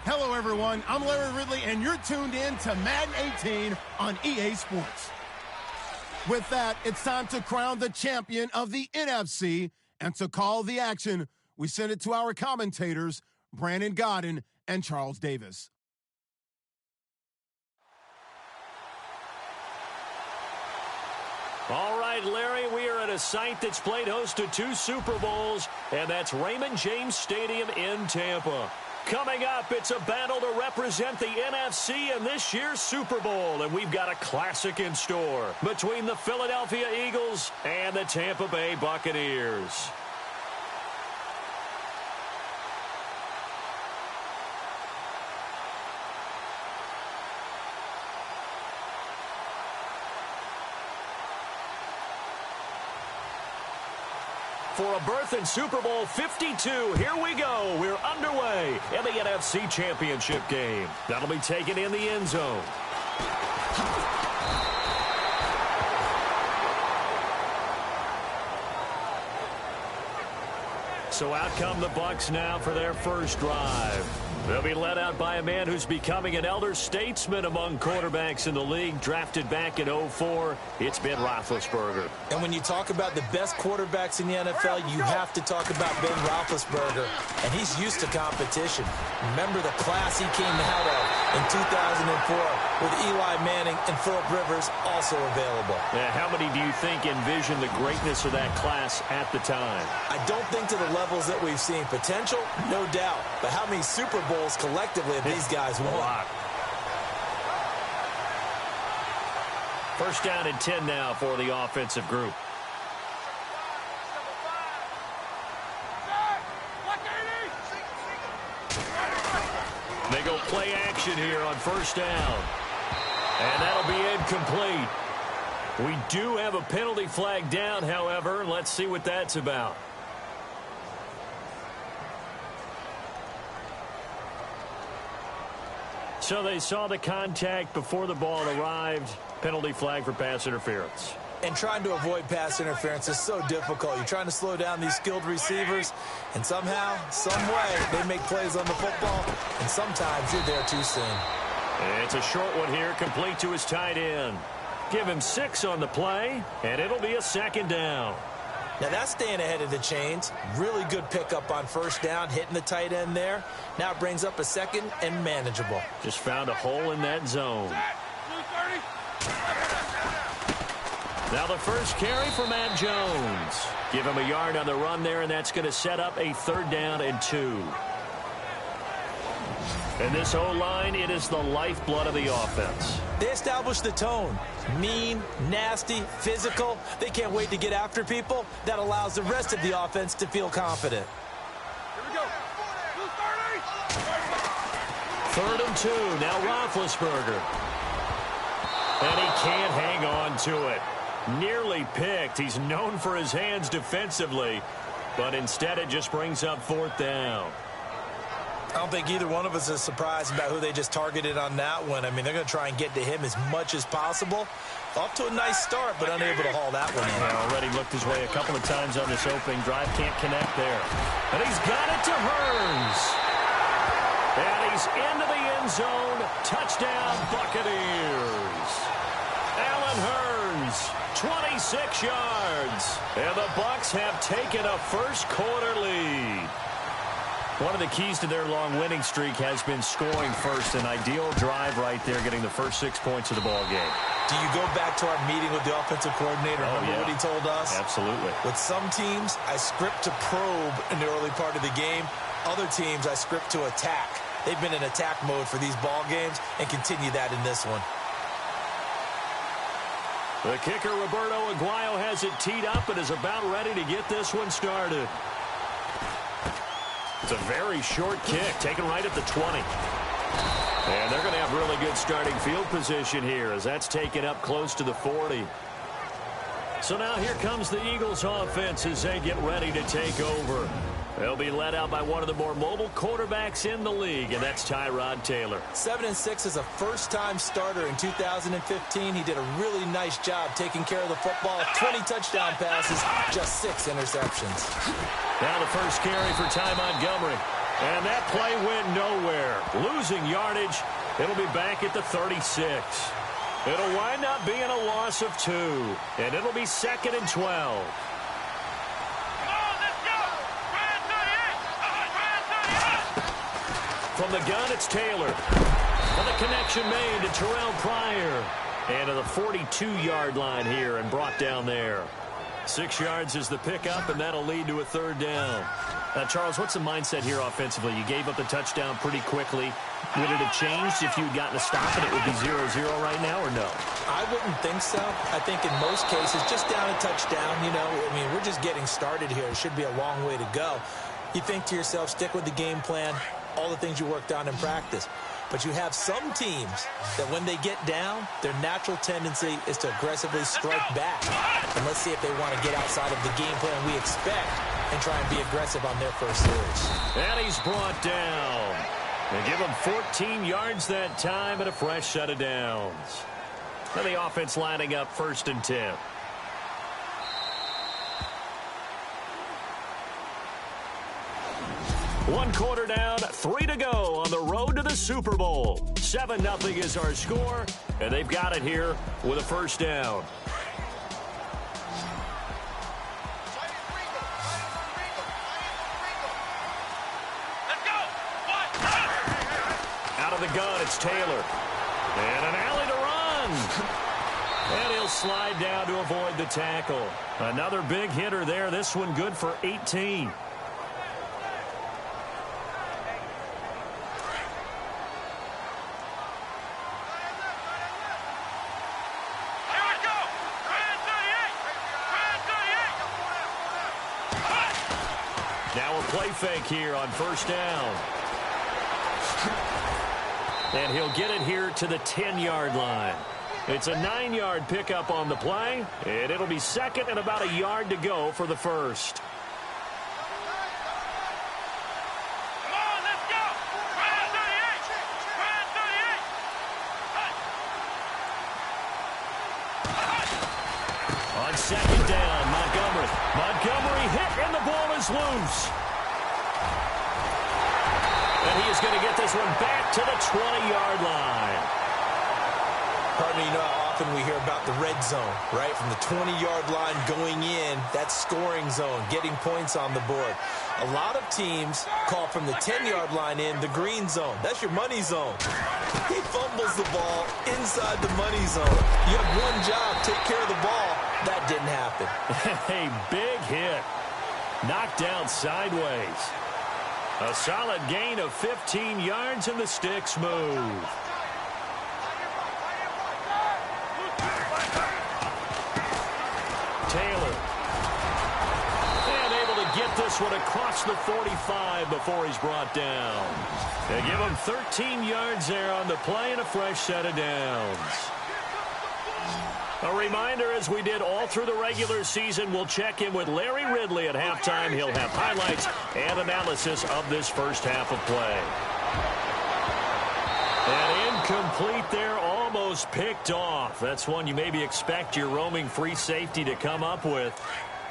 Hello, everyone. I'm Larry Ridley, and you're tuned in to Madden 18 on EA Sports. With that, it's time to crown the champion of the NFC, and to call the action, we send it to our commentators, Brandon Godden and Charles Davis. All right, Larry, we are at a site that's played host to 2 Super Bowls, and that's Raymond James Stadium in Tampa. Coming up, it's a battle to represent the NFC in this year's Super Bowl, and we've got a classic in store between the Philadelphia Eagles and the Tampa Bay Buccaneers. For a berth in Super Bowl 52, here we go. We're underway in the NFC Championship game. That'll be taken in the end zone. So out come the Bucs now for their first drive. They'll be led out by a man who's becoming an elder statesman among quarterbacks in the league, drafted back in 2004. It's Ben Roethlisberger. And when you talk about the best quarterbacks in the NFL, you have to talk about Ben Roethlisberger. And he's used to competition. Remember the class he came out of in 2004 with Eli Manning and Phillip Rivers also available. Now, how many do you think envisioned the greatness of that class at the time? I don't think to the levels that we've seen. Potential, no doubt. But how many Super Bowls collectively have these guys won? A lot. First down and 10 now for the offensive group. They go play action here on first down. And that'll be incomplete. We do have a penalty flag down, however. Let's see what that's about. So they saw the contact before the ball arrived. Penalty flag for pass interference. And trying to avoid pass interference is so difficult. You're trying to slow down these skilled receivers, and somehow, some way, they make plays on the football, and sometimes you're there too soon. It's a short one here, complete to his tight end. Give him 6 on the play, and it'll be a second down. Now that's staying ahead of the chains. Really good pickup on first down, hitting the tight end there. Now it brings up a second and manageable. Just found a hole in that zone. Now the first carry for Matt Jones. Give him a yard on the run there, and that's going to set up a 3rd down and 2. And this O-line, it is the lifeblood of the offense. They established the tone. Mean, nasty, physical. They can't wait to get after people. That allows the rest of the offense to feel confident. Here we go. 3rd and 2. Now Roethlisberger. And he can't hang on to it. Nearly picked. He's known for his hands defensively. But instead it just brings up 4th down. I don't think either one of us is surprised about who they just targeted on that one. I mean, they're going to try and get to him as much as possible. Off to a nice start, but unable to haul that one in. Already looked his way a couple of times on this opening drive. Can't connect there. And he's got it to Hurns. And he's into the end zone. Touchdown, Buccaneers. Allen Hurns, 26 yards. And the Bucs have taken a first-quarter lead. One of the keys to their long winning streak has been scoring first. An ideal drive right there, getting the first 6 points of the ball game. Do you go back to our meeting with the offensive coordinator? Remember what he told us? Absolutely. With some teams, I script to probe in the early part of the game. Other teams, I script to attack. They've been in attack mode for these ball games and continue that in this one. The kicker, Roberto Aguayo, has it teed up and is about ready to get this one started. It's a very short kick, taken right at the 20. And they're going to have really good starting field position here as that's taken up close to the 40. So now here comes the Eagles offense as they get ready to take over. They'll be led out by one of the more mobile quarterbacks in the league, and that's Tyrod Taylor. 7-6 as a first-time starter in 2015. He did a really nice job taking care of the football. 20 touchdown passes, just 6 interceptions. Now the first carry for Ty Montgomery. And that play went nowhere. Losing yardage. It'll be back at the 36. It'll wind up being a loss of 2. And it'll be 2nd and 12. From the gun, it's Taylor. And the connection made to Terrell Pryor. And to the 42-yard line here and brought down there. 6 yards is the pickup, and that'll lead to a 3rd down. Charles, what's the mindset here offensively? You gave up the touchdown pretty quickly. Would it have changed if you had gotten a stop and it would be 0-0 right now, or no? I wouldn't think so. I think in most cases, just down a touchdown, we're just getting started here. It should be a long way to go. You think to yourself, stick with the game plan, all the things you worked on in practice. But you have some teams that when they get down, their natural tendency is to aggressively strike back. And let's see if they want to get outside of the game plan we expect and try and be aggressive on their first series. And he's brought down. They give him 14 yards that time and a fresh set of downs. And the offense lining up 1st and 10. One quarter down, 3 to go on the road to the Super Bowl. 7-0 is our score, and they've got it here with a 1st down. Out of the gun, it's Taylor. And an alley to run. And he'll slide down to avoid the tackle. Another big hitter there. This one good for 18. Now a play fake here on 1st down. And he'll get it here to the 10-yard line. It's a 9-yard pickup on the play, and it'll be 2nd and about a yard to go for the 1st. On 2nd down, Montgomery. Montgomery hit, and the ball is loose. And he is going to get this one back to the 20-yard line. Pardon me, you know how often we hear about the red zone, right? From the 20-yard line going in, that's scoring zone, getting points on the board. A lot of teams call from the 10-yard line in the green zone. That's your money zone. He fumbles the ball inside the money zone. You have one job, take care of the ball. That didn't happen. A big hit. Knocked down sideways. A solid gain of 15 yards, and the sticks move. Taylor. And able to get this one across the 45 before he's brought down. They give him 13 yards there on the play and a fresh set of downs. A reminder, as we did all through the regular season, we'll check in with Larry Ridley at halftime. He'll have highlights and analysis of this first half of play. And incomplete there, almost picked off. That's one you maybe expect your roaming free safety to come up with,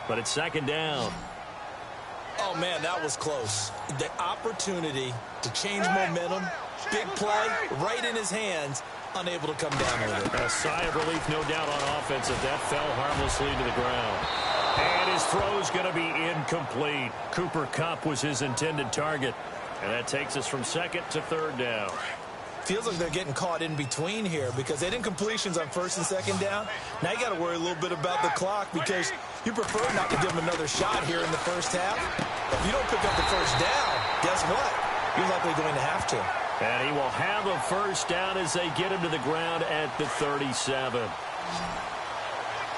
but it's 2nd down. Oh, man, that was close. The opportunity to change momentum, big play, right in his hands, unable to come down with it. A sigh of relief, no doubt, on offense as that fell harmlessly to the ground. And his throw's going to be incomplete. Cooper Kupp was his intended target. And that takes us from 2nd to 3rd down. Feels like they're getting caught in between here because they didn't completions on 1st and 2nd down. Now you got to worry a little bit about the clock because you prefer not to give them another shot here in the first half. If you don't pick up the 1st down, guess what? You're likely going to have to. And he will have a 1st down as they get him to the ground at the 37.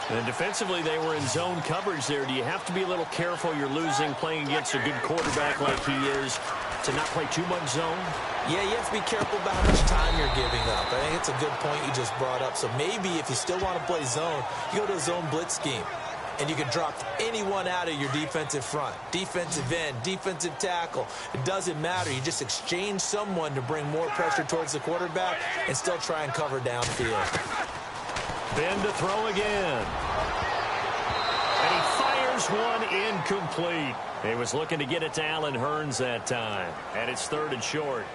And defensively, they were in zone coverage there. Do you have to be a little careful? You're losing, playing against a good quarterback like he is, to not play too much zone? Yeah, you have to be careful about how much time you're giving up. I think it's a good point you just brought up. So maybe if you still want to play zone, you go to a zone blitz scheme. And you can drop anyone out of your defensive front. Defensive end, defensive tackle. It doesn't matter. You just exchange someone to bring more pressure towards the quarterback and still try and cover downfield. Ben to throw again. And he fires First one incomplete. He was looking to get it to Allen Hurns that time. And it's 3rd and short.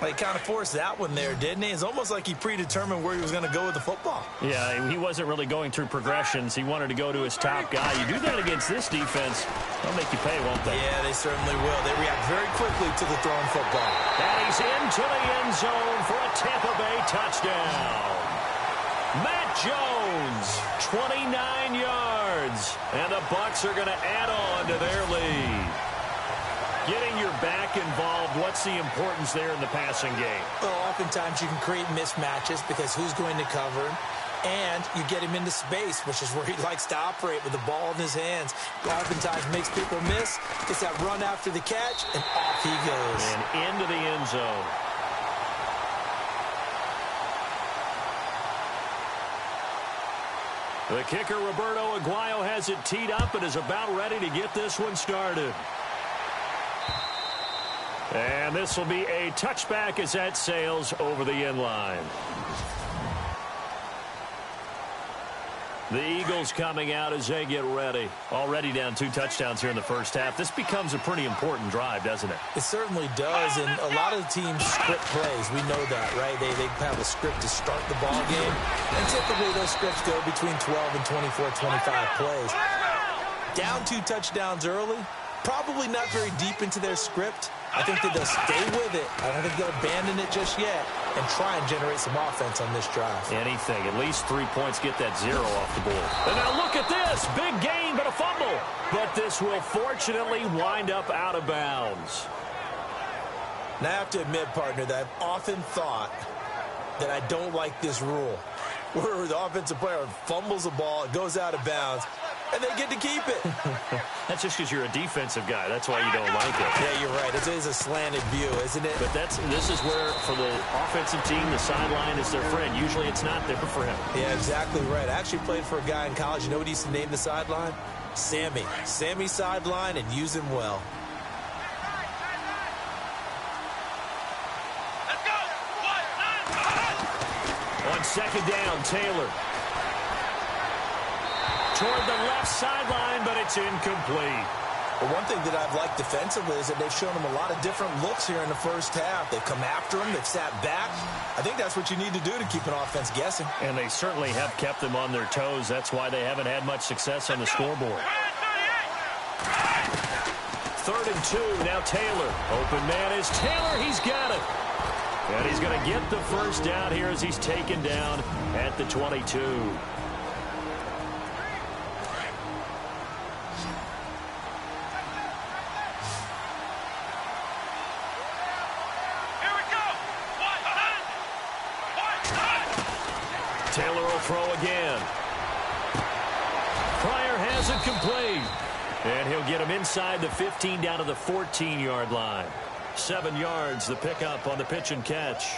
He kind of forced that one there, didn't he? It's almost like he predetermined where he was going to go with the football. Yeah, he wasn't really going through progressions. He wanted to go to his top guy. You do that against this defense, they'll make you pay, won't they? Yeah, they certainly will. They react very quickly to the thrown football. And he's into the end zone for a Tampa Bay touchdown. Matt Jones, 29 yards. And the Bucs are going to add on to their lead. Getting your back involved, what's the importance there in the passing game? Well, oftentimes you can create mismatches because who's going to cover him, and you get him into space, which is where he likes to operate with the ball in his hands. Oftentimes makes people miss, gets that run after the catch, and off he goes. And into the end zone. The kicker, Roberto Aguayo, has it teed up and is about ready to get this one started. And this will be a touchback as that sails over the end line. The Eagles coming out as they get ready. Already down 2 touchdowns here in the first half. This becomes a pretty important drive, doesn't it? It certainly does, and a lot of the teams script plays. We know that, right? They have a script to start the ball game, and typically those scripts go between 12 and 24, 25 plays. Down 2 touchdowns early, probably not very deep into their script. I think that they'll stay with it. I don't think they'll abandon it just yet and try and generate some offense on this drive. Anything. At least 3 points, get that 0 off the board. And now look at this. Big gain, but a fumble. But this will fortunately wind up out of bounds. Now, I have to admit, partner, that I've often thought that I don't like this rule, where the offensive player fumbles the ball, it goes out of bounds, and they get to keep it. That's just because you're a defensive guy. That's why you don't like it. Yeah, you're right. It is a slanted view, isn't it? But this is where, for the offensive team, the sideline is their friend. Usually it's not there for him. Yeah, exactly right. I actually played for a guy in college. You know what he used to name the sideline? Sammy. Sammy sideline, and use him well. Let's go. On second down, Taylor. Toward the left sideline, but it's incomplete. Well, one thing that I've liked defensively is that they've shown him a lot of different looks here in the first half. They've come after him. They've sat back. I think that's what you need to do to keep an offense guessing. And they certainly have kept them on their toes. That's why they haven't had much success on the scoreboard. 3rd and 2. Now Taylor. Open man is Taylor. He's got it. And he's going to get the first down here as he's taken down at the 22. Taylor will throw again. Pryor has it complete. And he'll get him inside the 15 down to the 14-yard line. 7 yards, the pickup on the pitch and catch.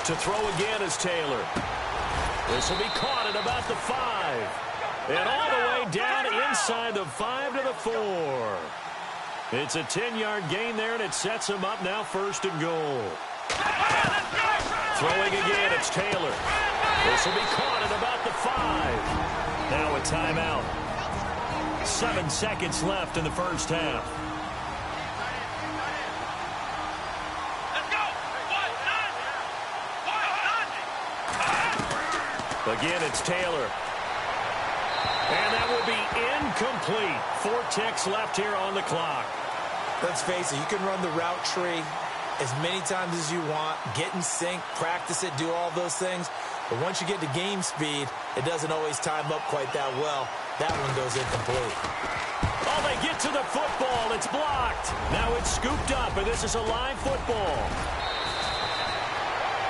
To throw again is Taylor. This will be caught at about the 5. And all the way down inside the 5 to the 4. It's a 10-yard gain there, and it sets him up now 1st and goal. Throwing again, it's Taylor. This will be caught at about the 5. Now a timeout. 7 seconds left in the first half. Again, it's Taylor. And that will be incomplete. 4 ticks left here on the clock. Let's face it, you can run the route tree as many times as you want, get in sync, practice it, do all those things. But once you get to game speed, it doesn't always time up quite that well. That one goes incomplete. Oh, they get to the football. It's blocked. Now it's scooped up, and this is a live football.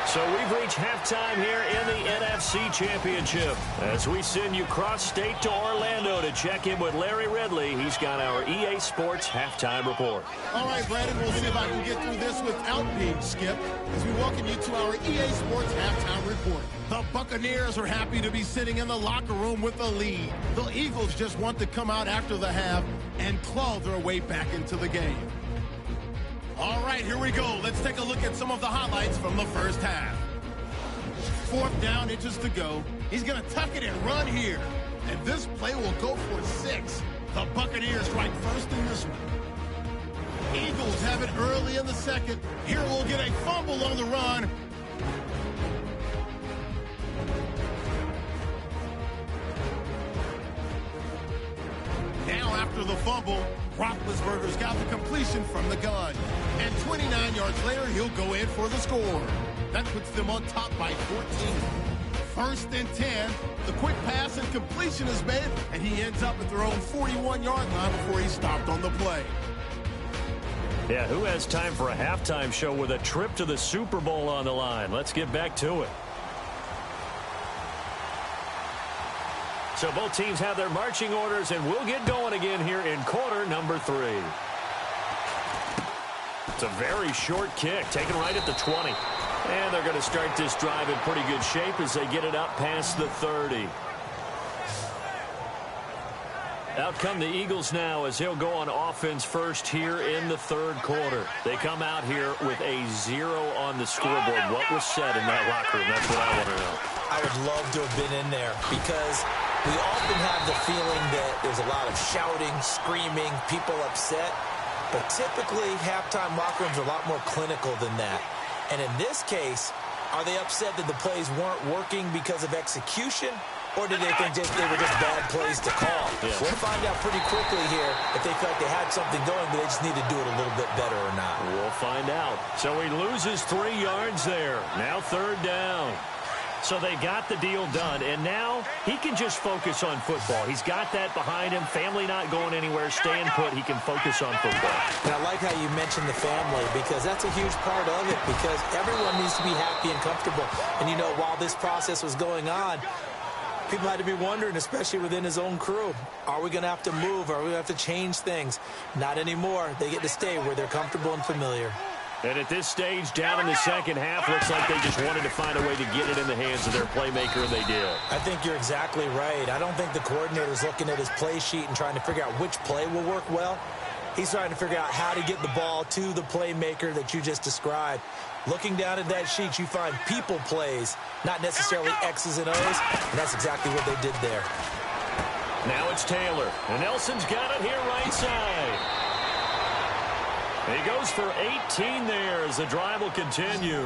So we've reached halftime here in the NFC Championship as we send you cross-state to Orlando to check in with Larry Ridley. He's got our EA Sports halftime report. All right, Brandon, we'll see if I can get through this without being skipped as we welcome you to our EA Sports halftime report. The Buccaneers are happy to be sitting in the locker room with the lead. The Eagles just want to come out after the half and claw their way back into the game. All right, here we go. Let's take a look at some of the highlights from the first half. 4th down, inches to go. He's going to tuck it and run here. And this play will go for 6. The Buccaneers strike first in this one. Eagles have it early in the second. Here we'll get a fumble on the run. Now after the fumble, Roethlisberger's got the completion from the gun. And 29 yards later, he'll go in for the score. That puts them on top by 14. 1st and 10. The quick pass and completion is made, and he ends up at their own 41-yard line before he's stopped on the play. Yeah, who has time for a halftime show with a trip to the Super Bowl on the line? Let's get back to it. So both teams have their marching orders, and we'll get going again here in quarter number 3. It's a very short kick, taken right at the 20. And they're going to start this drive in pretty good shape as they get it up past the 30. Out come the Eagles now as he'll go on offense first here in the 3rd quarter. They come out here with a 0 on the scoreboard. What was said in that locker room? That's what I want to know. I would love to have been in there because we often have the feeling that there's a lot of shouting, screaming, people upset. But typically, halftime locker rooms are a lot more clinical than that. And in this case, are they upset that the plays weren't working because of execution? Or did they think they were just bad plays to call? Yeah. We'll find out pretty quickly here if they felt like they had something going, but they just need to do it a little bit better or not. We'll find out. So he loses 3 yards there. Now 3rd down. So they got the deal done, and now he can just focus on football. He's got that behind him. Family not going anywhere, staying put. He can focus on football. And I like how you mentioned the family because that's a huge part of it because everyone needs to be happy and comfortable. And, you know, while this process was going on, people had to be wondering, especially within his own crew, are we going to have to move? Are we going to have to change things? Not anymore. They get to stay where they're comfortable and familiar. And at this stage, down in the second half, looks like they just wanted to find a way to get it in the hands of their playmaker, and they did. I think you're exactly right. I don't think the coordinator's looking at his play sheet and trying to figure out which play will work well. He's trying to figure out how to get the ball to the playmaker that you just described. Looking down at that sheet, you find people plays, not necessarily X's and O's, and that's exactly what they did there. Now it's Taylor, and Nelson's got it here right side. He goes for 18 there as the drive will continue.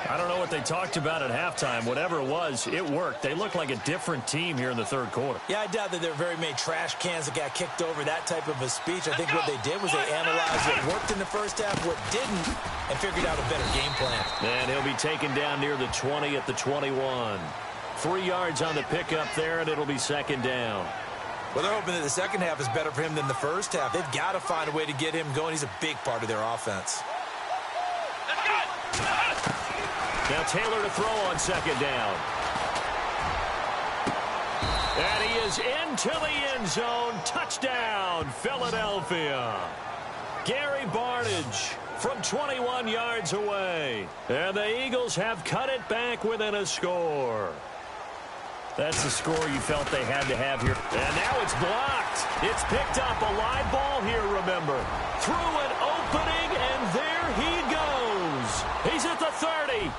I don't know what they talked about at halftime. Whatever it was, it worked. They look like a different team here in the 3rd quarter. Yeah, I doubt that there are very many trash cans that got kicked over, that type of a speech. I think what they did was they analyzed what worked in the first half, what didn't, and figured out a better game plan. And he'll be taken down near the 20 at the 21. 3 yards on the pickup there, and it'll be 2nd down. Well, they're hoping that the second half is better for him than the first half. They've got to find a way to get him going. He's a big part of their offense. Now Taylor to throw on 2nd down. And he is into the end zone. Touchdown, Philadelphia. Gary Barnidge from 21 yards away. And the Eagles have cut it back within a score. That's the score you felt they had to have here. And now it's blocked. It's picked up. A live ball here, remember. Through an opening, and there he goes. He's at the 30,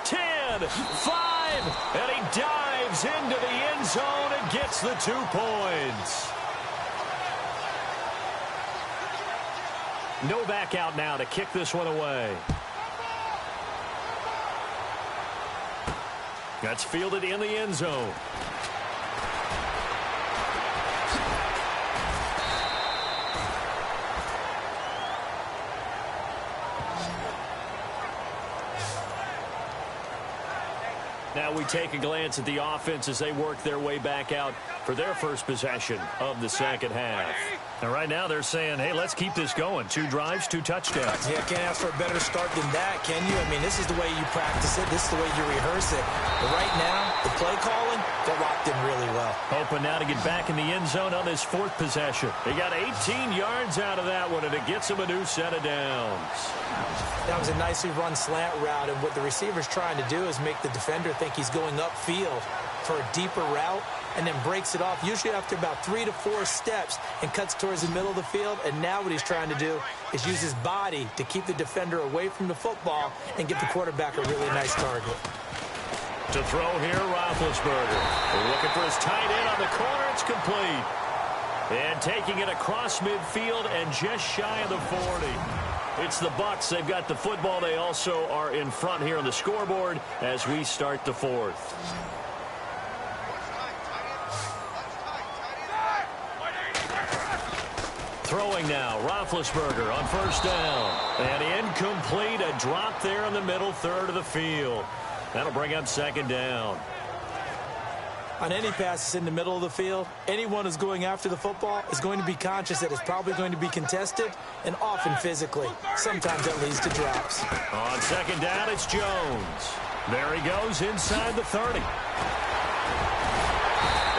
10, 5, and he dives into the end zone and gets the 2 points. Novak out now to kick this one away. That's fielded in the end zone. Now we take a glance at the offense as they work their way back out for their first possession of the second half. And right now they're saying, hey, let's keep this going. 2 drives, 2 touchdowns. Yeah, can't ask for a better start than that, can you? I mean, this is the way you practice it. This is the way you rehearse it. But right now, the play calling, they're locked in really well. Hoping now to get back in the end zone on his 4th possession. He got 18 yards out of that one, and it gets him a new set of downs. That was a nicely run slant route, and what the receiver's trying to do is make the defender think he's going upfield for a deeper route. and then breaks it off, usually after about 3 to 4 steps, and cuts towards the middle of the field. And now what he's trying to do is use his body to keep the defender away from the football and give the quarterback a really nice target. To throw here, Roethlisberger. Looking for his tight end on the corner. It's complete. And taking it across midfield and just shy of the 40. It's the Bucs. They've got the football. They also are in front here on the scoreboard as we start the fourth. Throwing now, Roethlisberger on first down. And incomplete, a drop there in the middle third of the field. That'll bring up second down. On any passes in the middle of the field, anyone who's going after the football is going to be conscious that it's probably going to be contested, and often physically. Sometimes that leads to drops. On second down, it's Jones. There he goes inside the 30.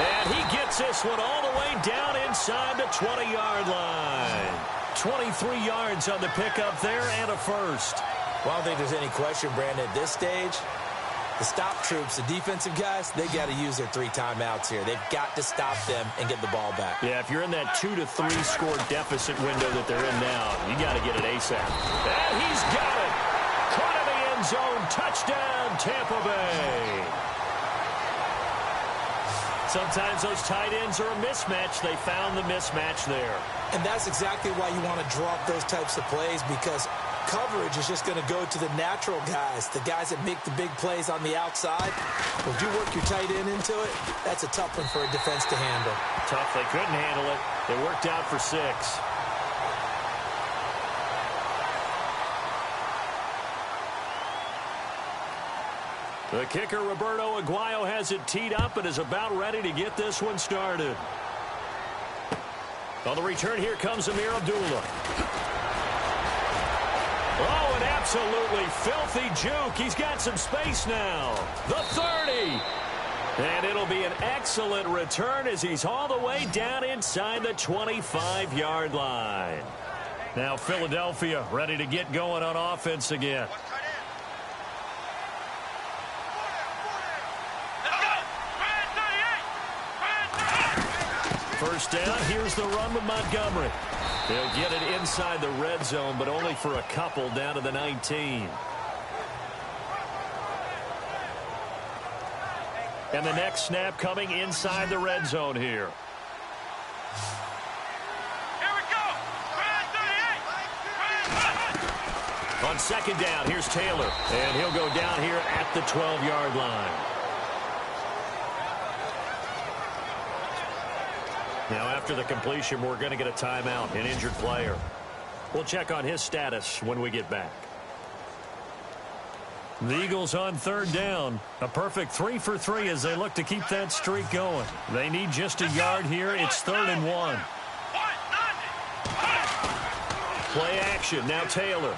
And he gets this one all the way down inside the 20-yard line. 23 yards on the pickup there and a first. Well, I don't think there's any question, Brandon, at this stage. The stop troops, the defensive guys, they got to use their 3 timeouts here. They've got to stop them and get the ball back. Yeah, if you're in that 2 to 3 score deficit window that they're in now, you got to get it ASAP. And he's got it. Caught in the end zone. Touchdown, Tampa Bay. Sometimes those tight ends are a mismatch. They found the mismatch there. And that's exactly why you want to draw up those types of plays, because coverage is just going to go to the natural guys, the guys that make the big plays on the outside. If you work your tight end into it, that's a tough one for a defense to handle. Tough. They couldn't handle it. It worked out for 6. The kicker, Roberto Aguayo, has it teed up and is about ready to get this one started. On the return, here comes Amir Abdullah. Oh, an absolutely filthy juke. He's got some space now. The 30. And it'll be an excellent return as he's all the way down inside the 25-yard line. Now Philadelphia ready to get going on offense again. First down, here's the run with Montgomery. They'll get it inside the red zone, but only for a couple down to the 19. And the next snap coming inside the red zone here. Here we go. On second down, here's Taylor. And he'll go down here at the 12-yard line. Now, after the completion, we're going to get a timeout, an injured player. We'll check on his status when we get back. The Eagles on third down. A perfect 3 for 3 as they look to keep that streak going. They need just a yard here. It's 3rd and 1. Play action. Now Taylor.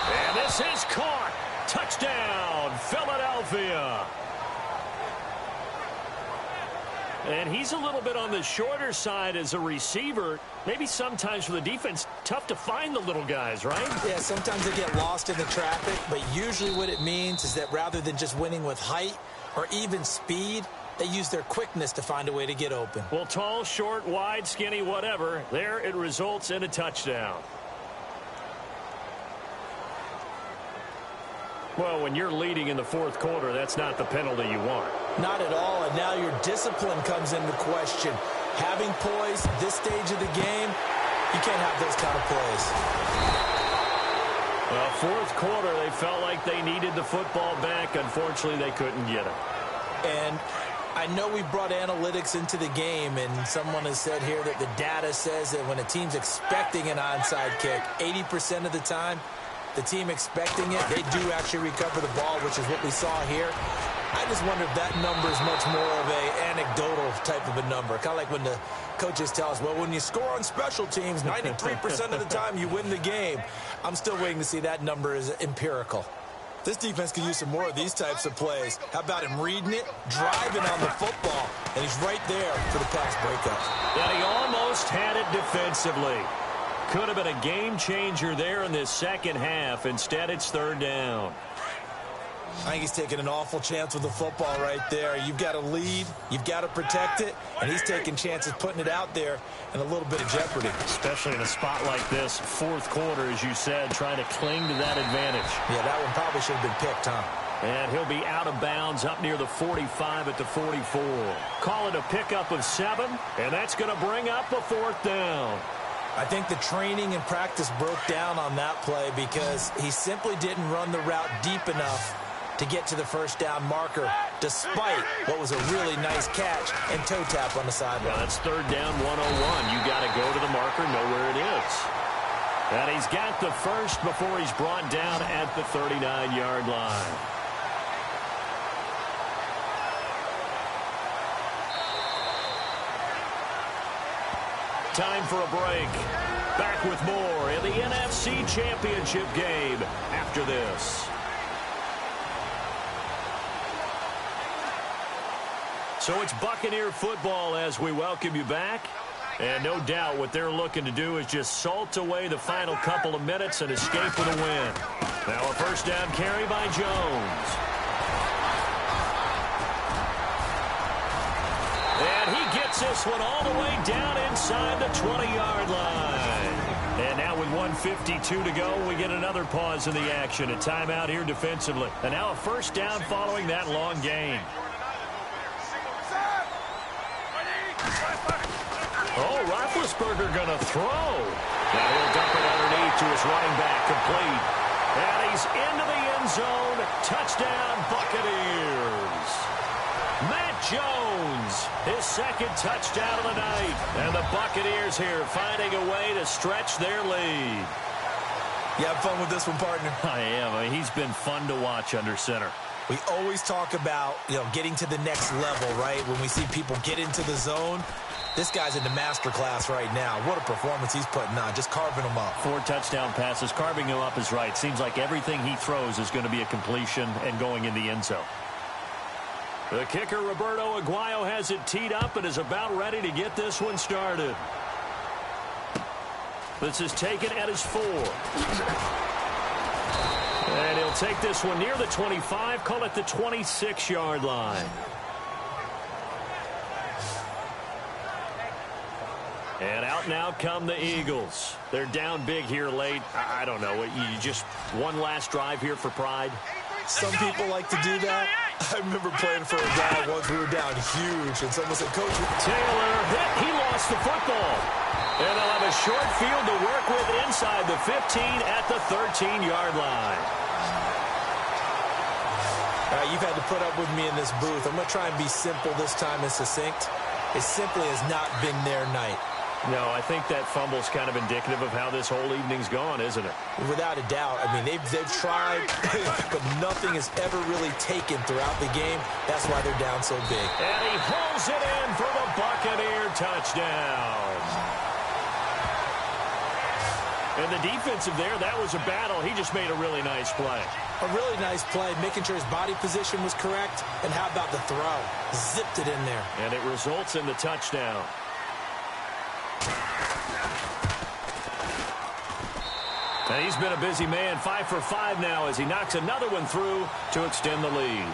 And this is caught. Touchdown, Philadelphia. And he's a little bit on the shorter side as a receiver. Maybe sometimes for the defense, tough to find the little guys, right? Yeah, sometimes they get lost in the traffic, but usually what it means is that rather than just winning with height or even speed, they use their quickness to find a way to get open. Well, tall, short, wide, skinny, whatever, there it results in a touchdown. Well, when you're leading in the fourth quarter, that's not the penalty you want. Not at all, and now your discipline comes into question. Having poise at this stage of the game, you can't have those kind of plays. Well, fourth quarter, they felt like they needed the football back. Unfortunately, they couldn't get it. And I know we brought analytics into the game, and someone has said here that the data says that when a team's expecting an onside kick, 80% of the time, the team expecting it, they do actually recover the ball, which is what we saw here. I just wonder if that number is much more of a anecdotal type of a number. Kind of like when the coaches tell us, well, when you score on special teams, 93% of the time you win the game. I'm still waiting to see that number is empirical. This defense could use some more of these types of plays. How about him reading it, driving on the football, and he's right there for the pass breakup. And he almost had it defensively. Could have been a game changer there in this second half. Instead, it's third down. I think he's taking an awful chance with the football right there. You've got to lead, you've got to protect it, and he's taking chances putting it out there in a little bit of jeopardy. Especially in a spot like this, fourth quarter, as you said, trying to cling to that advantage. Yeah, that one probably should have been picked, huh? And he'll be out of bounds up near the 45 at the 44. Call it a pickup of 7, and that's going to bring up a 4th down. I think the training and practice broke down on that play because he simply didn't run the route deep enough to get to the first down marker, despite what was a really nice catch and toe tap on the sideline. Well, that's 3rd down 101. You got to go to the marker, know where it is. And he's got the first before he's brought down at the 39-yard line. Time for a break. Back with more in the NFC Championship game after this. So it's Buccaneer football as we welcome you back. And no doubt what they're looking to do is just salt away the final couple of minutes and escape with a win. Now a first down carry by Jones. And he gets this one all the way down inside the 20-yard line. And now with 1:52 to go, we get another pause in the action. A timeout here defensively. And now a first down following that long gain. Oh, Roethlisberger going to throw. Now he'll dump it underneath to his running back, complete. And he's into the end zone. Touchdown, Buccaneers. Matt Jones, his 2nd touchdown of the night. And the Buccaneers here finding a way to stretch their lead. You have fun with this one, partner? I am. I mean, he's been fun to watch under center. We always talk about, getting to the next level, right? When we see people get into the zone, this guy's in the master class right now. What a performance he's putting on, just carving them up. 4 touchdown passes, carving him up is right. Seems like everything he throws is going to be a completion and going in the end zone. The kicker, Roberto Aguayo, has it teed up and is about ready to get this one started. This is taken at his 4. And he'll take this one near the 25, call it the 26-yard line. And out now come the Eagles. They're down big here late. I don't know. You just one last drive here for pride? Some people like to do that. I remember playing for a guy once we were down huge, and someone said, Coach, Taylor hit. He lost the football. And they'll have a short field to work with inside the 15 at the 13-yard line. You've had to put up with me in this booth. I'm going to try and be simple this time and succinct. It simply has not been their night. No, I think that fumble's kind of indicative of how this whole evening's gone, isn't it? Without a doubt. I mean, they've tried, but nothing has ever really taken throughout the game. That's why they're down so big. And he hauls it in for the Buccaneer touchdown. And the defensive there, that was a battle. He just made a really nice play. A really nice play, making sure his body position was correct. And how about the throw? Zipped it in there. And it results in the touchdown. And he's been a busy man, 5 for 5 now as he knocks another one through to extend the lead.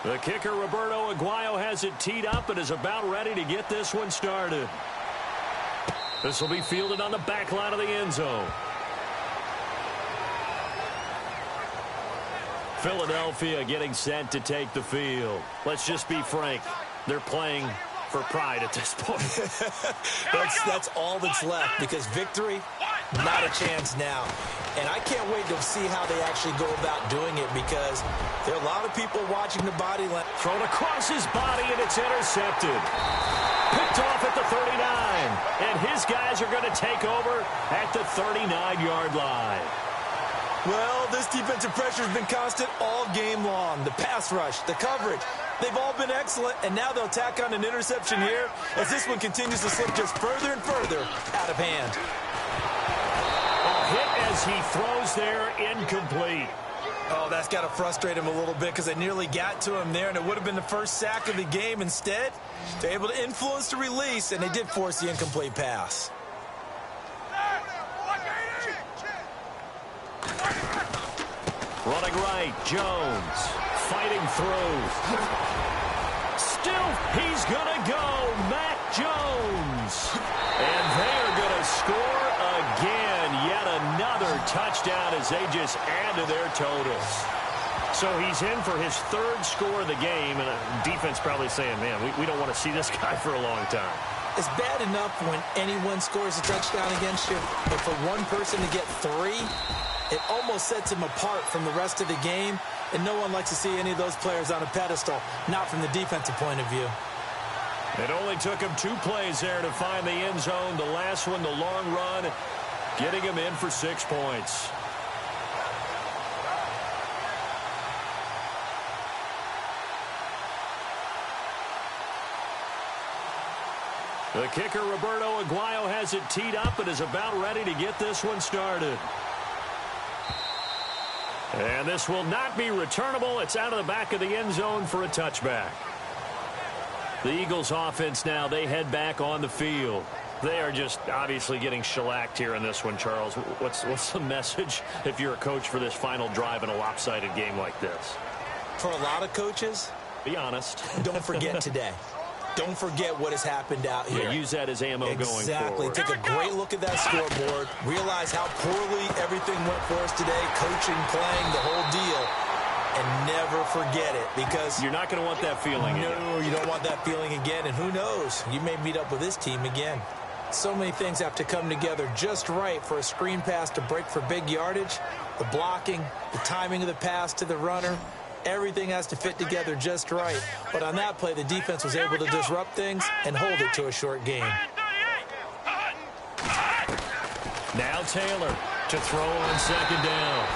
The kicker, Roberto Aguayo, has it teed up and is about ready to get this one started. This will be fielded on the back line of the end zone. Philadelphia getting set to take the field. Let's just be frank. They're playing for pride at this point. That's all that's left, because victory, not a chance now. And I can't wait to see how they actually go about doing it, because there are a lot of people watching the body line. Thrown across his body, and it's intercepted. Picked off at the 39. And his guys are going to take over at the 39-yard line. Well, this defensive pressure has been constant all game long. The pass rush, the coverage, they've all been excellent, and now they'll tack on an interception here as this one continues to slip just further and further out of hand. A hit as he throws there, incomplete. Oh, that's got to frustrate him a little bit, because they nearly got to him there, and it would have been the first sack of the game. Instead, they're able to influence the release, and they did force the incomplete pass. Running right, Jones. Fighting through. Still, he's going to go. Mac Jones. And they are going to score again. Yet another touchdown as they just add to their totals. So he's in for his third score of the game, and defense probably saying, man, we don't want to see this guy for a long time. It's bad enough when anyone scores a touchdown against you, but for one person to get 3, it almost sets him apart from the rest of the game, and no one likes to see any of those players on a pedestal, not from the defensive point of view. It only took him 2 plays there to find the end zone. The last one, the long run, getting him in for 6 points. The kicker, Roberto Aguayo, has it teed up and is about ready to get this one started. And this will not be returnable. It's out of the back of the end zone for a touchback. The Eagles offense now, they head back on the field. They are just obviously getting shellacked here in this one, Charles. What's the message if you're a coach for this final drive in a lopsided game like this? For a lot of coaches, be honest. Don't forget today. Don't forget what has happened out here. Yeah, use that as ammo going forward. Exactly. Take a great look at that scoreboard. Realize how poorly everything went for us today. Coaching, playing, the whole deal. And never forget it, because you're not going to want that feeling again. No, you don't want that feeling again. And who knows? You may meet up with this team again. So many things have to come together just right for a screen pass to break for big yardage. The blocking, the timing of the pass to the runner. Everything has to fit together just right. But on that play, the defense was able to disrupt things and hold it to a short game. Now Taylor to throw on second down.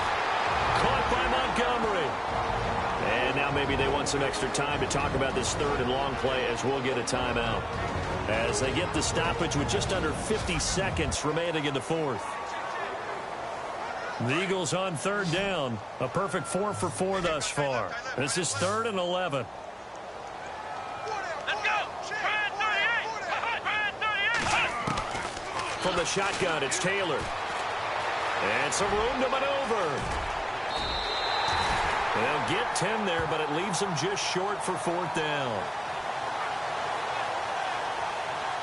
Caught by Montgomery. And now maybe they want some extra time to talk about this third and long play, as we'll get a timeout. As they get the stoppage with just under 50 seconds remaining in the fourth. The Eagles on third down. A perfect 4 for 4 thus far. This is 3rd and 11. Let's go. From the shotgun, it's Taylor. And some room to maneuver. They'll get 10 there, but it leaves them just short for 4th down.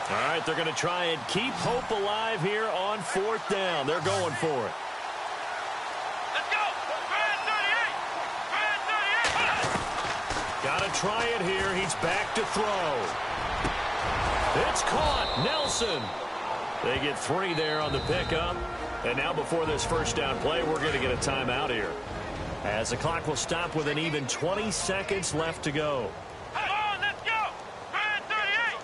All right, they're going to try and keep hope alive here on 4th down. They're going for it. Got to try it here. He's back to throw. It's caught. Nelson. They get 3 there on the pickup. And now before this first down play, we're going to get a timeout here, as the clock will stop with an even 20 seconds left to go. Come on, let's go. 38.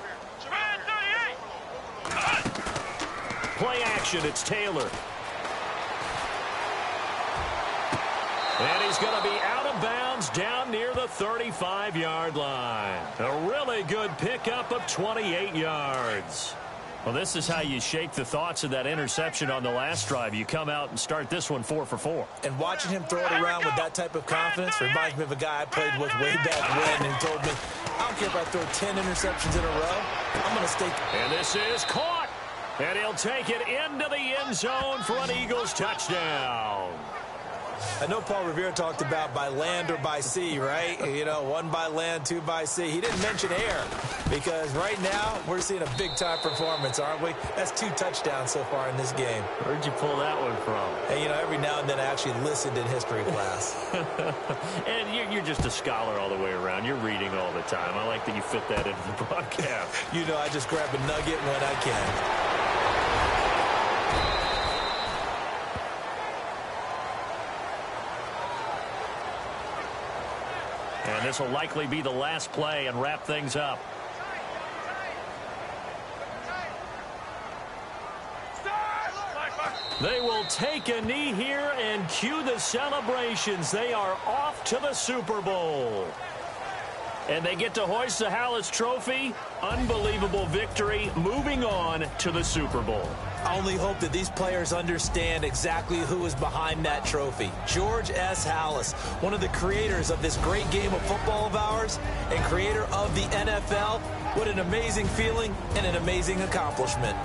Play action. It's Taylor. And he's going to be out of bounds down near the 35-yard line. A really good pickup of 28 yards. Well, this is how you shake the thoughts of that interception on the last drive. You come out and start this one 4 for 4. And watching him throw it around with that type of confidence reminds me of a guy I played with way back when, and told me, I don't care if I throw 10 interceptions in a row, I'm going to stay. And this is caught. And he'll take it into the end zone for an Eagles touchdown. I know Paul Revere talked about by land or by sea, right? You know, 1 by land, 2 by sea. He didn't mention air, because right now we're seeing a big-time performance, aren't we? That's 2 touchdowns so far in this game. Where'd you pull that one from? Hey, you know, every now and then I actually listened in history class. And you're just a scholar all the way around. You're reading all the time. I like that you fit that into the broadcast. You know, I just grab a nugget when I can. And this will likely be the last play and wrap things up. They will take a knee here and cue the celebrations. They are off to the Super Bowl. And they get to hoist the Halas Trophy. Unbelievable victory, moving on to the Super Bowl. I only hope that these players understand exactly who is behind that trophy. George S. Halas, one of the creators of this great game of football of ours and creator of the NFL. What an amazing feeling and an amazing accomplishment.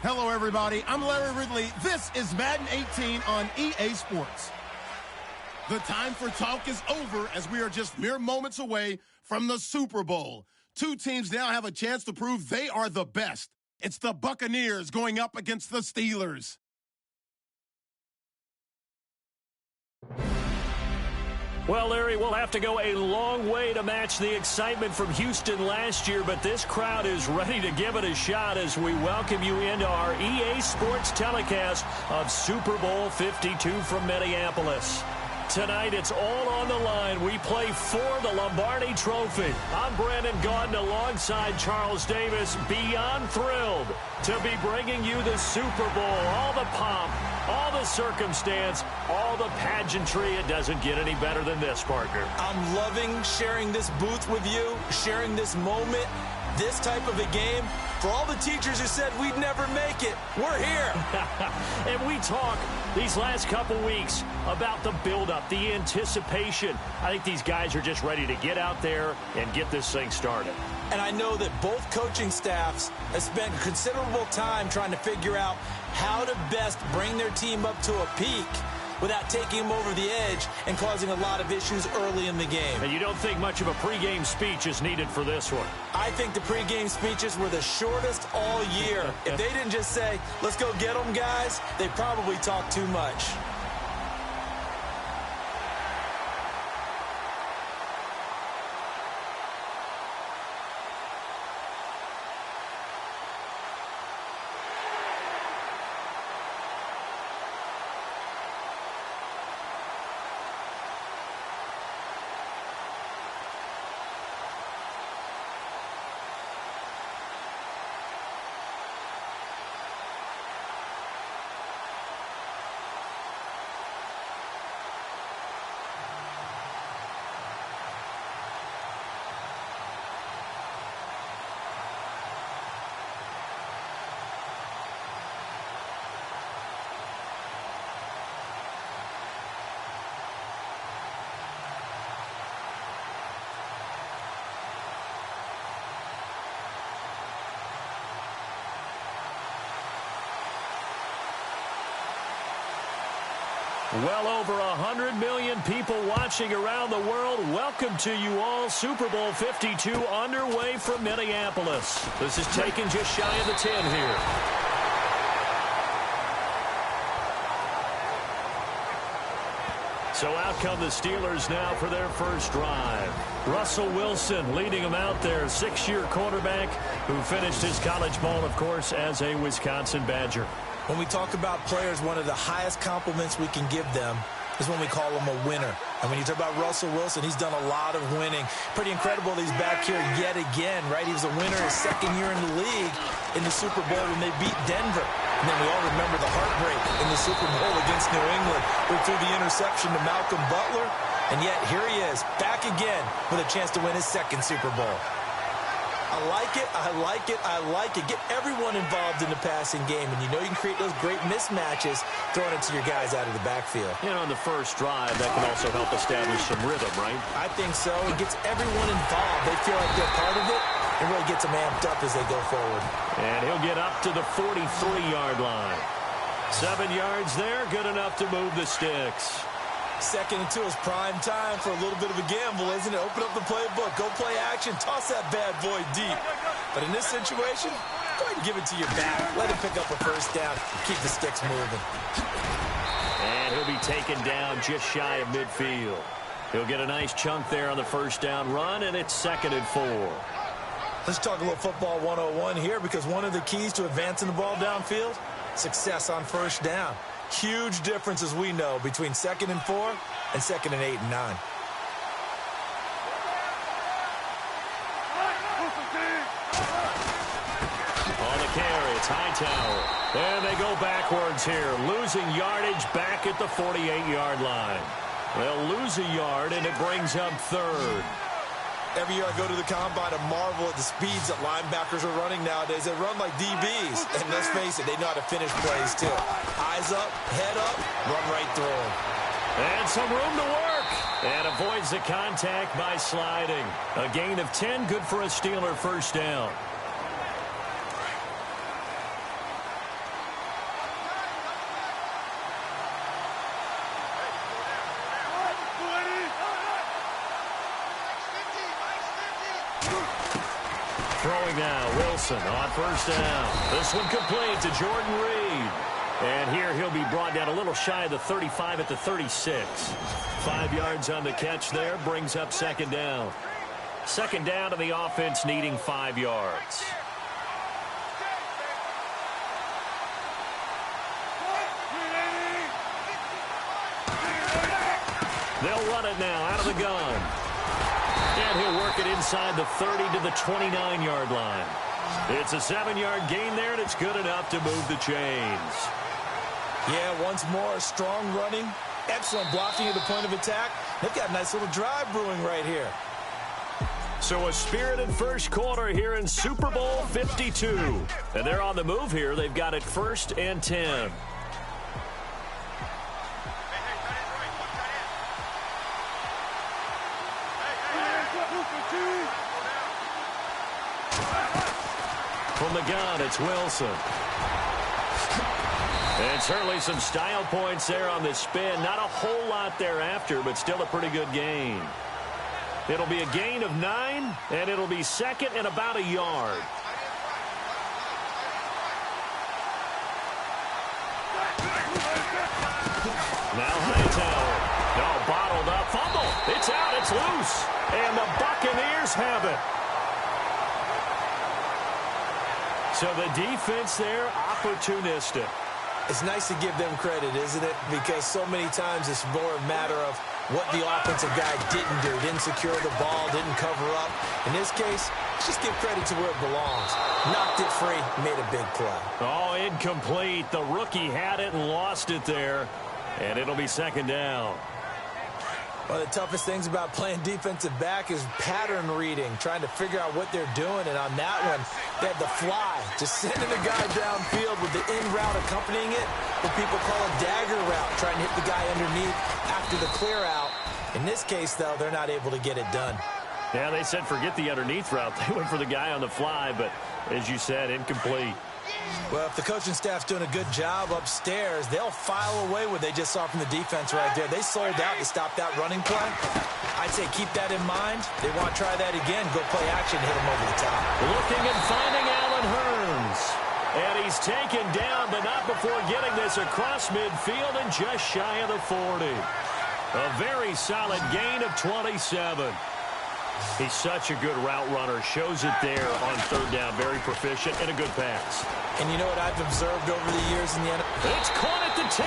Hello, everybody. I'm Larry Ridley. This is Madden 18 on EA Sports. The time for talk is over as we are just mere moments away from the Super Bowl. Two teams now have a chance to prove they are the best. It's the Buccaneers going up against the Steelers. Well, Larry, we'll have to go a long way to match the excitement from Houston last year, but this crowd is ready to give it a shot as we welcome you into our EA Sports telecast of Super Bowl 52 from Minneapolis. Tonight, it's all on the line. We play for the Lombardi Trophy. I'm Brandon Gaudin alongside Charles Davis, beyond thrilled to be bringing you the Super Bowl. All the pomp, all the circumstance, all the pageantry. It doesn't get any better than this, partner. I'm loving sharing this booth with you, sharing this moment, this type of a game. For all the teachers who said we'd never make it, we're here. And we talk these last couple weeks about the buildup, the anticipation. I think these guys are just ready to get out there and get this thing started. And I know that both coaching staffs have spent considerable time trying to figure out how to best bring their team up to a peak without taking them over the edge and causing a lot of issues early in the game. And you don't think much of a pregame speech is needed for this one? I think the pregame speeches were the shortest all year. If they didn't just say, let's go get them, guys, they probably talked too much. Well over 100 million people watching around the world. Welcome to you all. Super Bowl 52 underway from Minneapolis. This is taken just shy of the 10 here. So out come the Steelers now for their first drive. Russell Wilson leading them out there, 6-year quarterback who finished his college ball, of course, as a Wisconsin Badger. When we talk about players, one of the highest compliments we can give them is when we call them a winner. And when you talk about Russell Wilson, he's done a lot of winning. Pretty incredible that he's back here yet again, right? He was a winner his second year in the league in the Super Bowl when they beat Denver. And then we all remember the heartbreak in the Super Bowl against New England. Who threw the interception to Malcolm Butler. And yet here he is, back again with a chance to win his second Super Bowl. I like it, I like it, I like it. Get everyone involved in the passing game, and you know you can create those great mismatches throwing it to your guys out of the backfield. And on the first drive, that can also help establish some rhythm, right? I think so. It gets everyone involved. They feel like they're part of it, and really gets them amped up as they go forward. And he'll get up to the 43-yard line. 7 yards there, good enough to move the sticks. 2nd and 2 is prime time for a little bit of a gamble, isn't it? Open up the playbook, go play action, toss that bad boy deep. But in this situation, go ahead and give it to your back. Let him pick up a first down. Keep the sticks moving. And he'll be taken down just shy of midfield. He'll get a nice chunk there on the first down run, and it's 2nd and 4. Let's talk a little football 101 here, because one of the keys to advancing the ball downfield, success on first down. Huge difference, as we know, between 2nd and 4 and 2nd and 8 and 9. On the carry, it's Hightower. And they go backwards here, losing yardage back at the 48-yard line. They'll lose a yard, and it brings up 3rd. Every year I go to the combine and marvel at the speeds that linebackers are running nowadays. They run like DBs. And let's face it, they know how to finish plays too. Eyes up, head up, run right through them. And some room to work. And avoids the contact by sliding. A gain of 10, good for a Steeler first down. Throwing now, Wilson on first down. This one complete to Jordan Reed. And here he'll be brought down a little shy of the 35 at the 36. 5 yards on the catch there, brings up second down. Second down to the offense needing 5 yards. They'll run it now out of the gun. And he'll work it inside the 30 to the 29-yard line. It's a 7-yard gain there, and it's good enough to move the chains. Yeah, once more, strong running, excellent blocking at the point of attack. They've got a nice little drive brewing right here. So a spirited first quarter here in Super Bowl 52. And they're on the move here. They've got it 1st and 10. From the gun, it's Wilson. And certainly some style points there on the spin. Not a whole lot thereafter, but still a pretty good gain. It'll be a gain of 9, and it'll be second and about a yard. Now Hightower. No, bottled up. Fumble. It's out. It's loose. And the Buccaneers have it. So the defense there, opportunistic. It's nice to give them credit, isn't it? Because so many times it's more a matter of what the offensive guy didn't do. Didn't secure the ball, didn't cover up. In this case, just give credit to where it belongs. Knocked it free, made a big play. Oh, incomplete. The rookie had it and lost it there. And it'll be second down. One of the toughest things about playing defensive back is pattern reading, trying to figure out what they're doing. And on that one, they had the fly, just sending the guy downfield with the in route accompanying it, what people call a dagger route, trying to hit the guy underneath after the clear out. In this case, though, they're not able to get it done. Yeah, they said forget the underneath route. They went for the guy on the fly, but as you said, incomplete. Well, if the coaching staff's doing a good job upstairs, they'll file away what they just saw from the defense right there. They sold out to stop that running play. I'd say keep that in mind. They want to try that again. Go play action, hit them over the top. Looking and finding Allen Hurns. And he's taken down, but not before getting this across midfield and just shy of the 40. A very solid gain of 27. He's such a good route runner. Shows it there on third down. Very proficient and a good pass. And you know what I've observed over the years in the NFL? It's caught at the 10.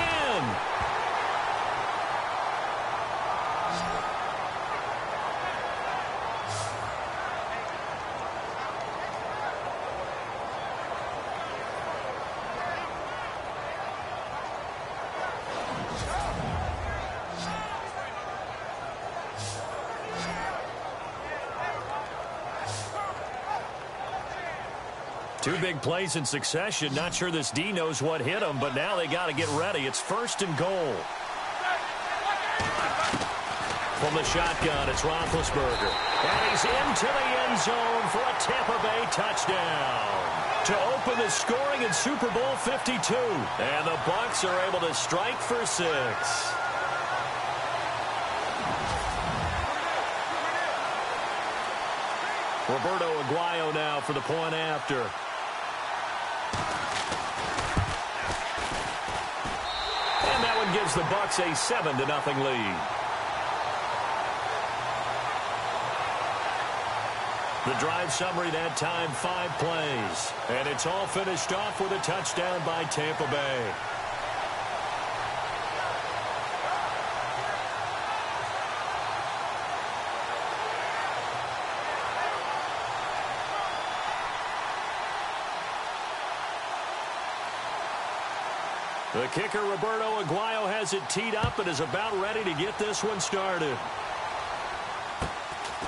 Two big plays in succession. Not sure this D knows what hit him, but now they got to get ready. It's 1st and goal. From the shotgun, it's Roethlisberger. And he's into the end zone for a Tampa Bay touchdown to open the scoring in Super Bowl 52. And the Bucs are able to strike for 6. Roberto Aguayo now for the point after. And that one gives the Bucs a 7-0 lead. The drive summary that time, 5 plays. And it's all finished off with a touchdown by Tampa Bay. The kicker, Roberto Aguayo, has it teed up and is about ready to get this one started.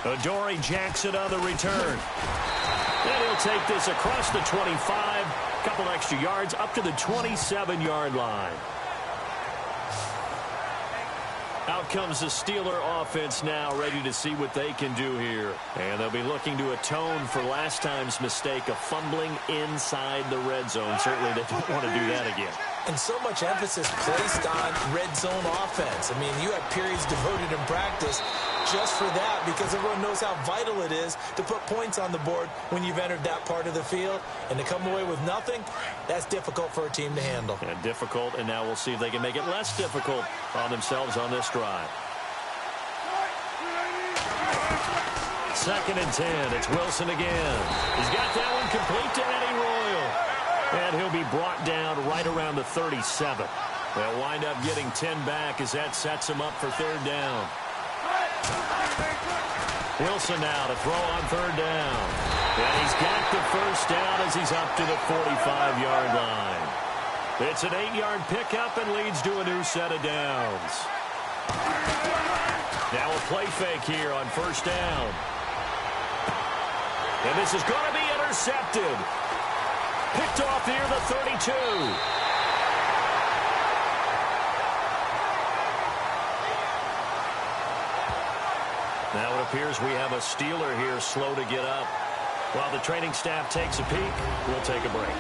Adoree Jackson on the return. And he'll take this across the 25, a couple extra yards up to the 27-yard line. Out comes the Steeler offense now, ready to see what they can do here. And they'll be looking to atone for last time's mistake of fumbling inside the red zone. Certainly they don't want to do that again. And so much emphasis placed on red zone offense. I mean, you have periods devoted in practice just for that, because everyone knows how vital it is to put points on the board when you've entered that part of the field. And to come away with nothing, that's difficult for a team to handle. And difficult, and now we'll see if they can make it less difficult on themselves on this drive. 2nd and 10. It's Wilson again. He's got that one complete to Eddie Royal. And he'll be brought down right around the 37. They'll wind up getting 10 back as that sets him up for 3rd down. Wilson now to throw on 3rd down. And he's got the 1st down as he's up to the 45-yard line. It's an 8-yard pickup and leads to a new set of downs. Now a play fake here on 1st down. And this is going to be intercepted. Picked off near the 32. Now it appears we have a Steeler here slow to get up. While the training staff takes a peek, we'll take a break.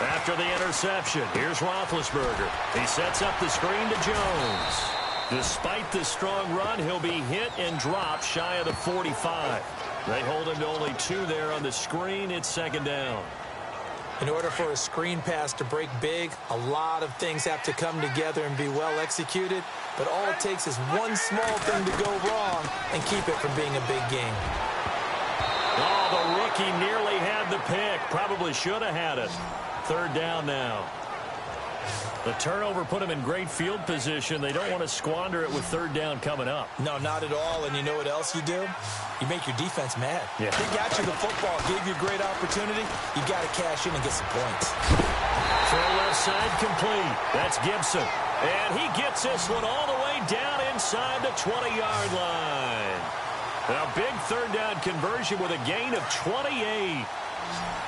After the interception, here's Roethlisberger. He sets up the screen to Jones. Despite the strong run, he'll be hit and dropped shy of the 45. They hold him to only 2 there on the screen. It's 2nd down. In order for a screen pass to break big, a lot of things have to come together and be well executed. But all it takes is one small thing to go wrong and keep it from being a big game. Oh, the rookie nearly had the pick. Probably should have had it. 3rd down now. The turnover put him in great field position. They don't want to squander it with 3rd down coming up. No, not at all. And you know what else you do? You make your defense mad. Yeah. They got you the football, gave you a great opportunity. You got to cash in and get some points. Throw left side complete. That's Gibson. And he gets this one all the way down inside the 20-yard line. A big 3rd down conversion with a gain of 28.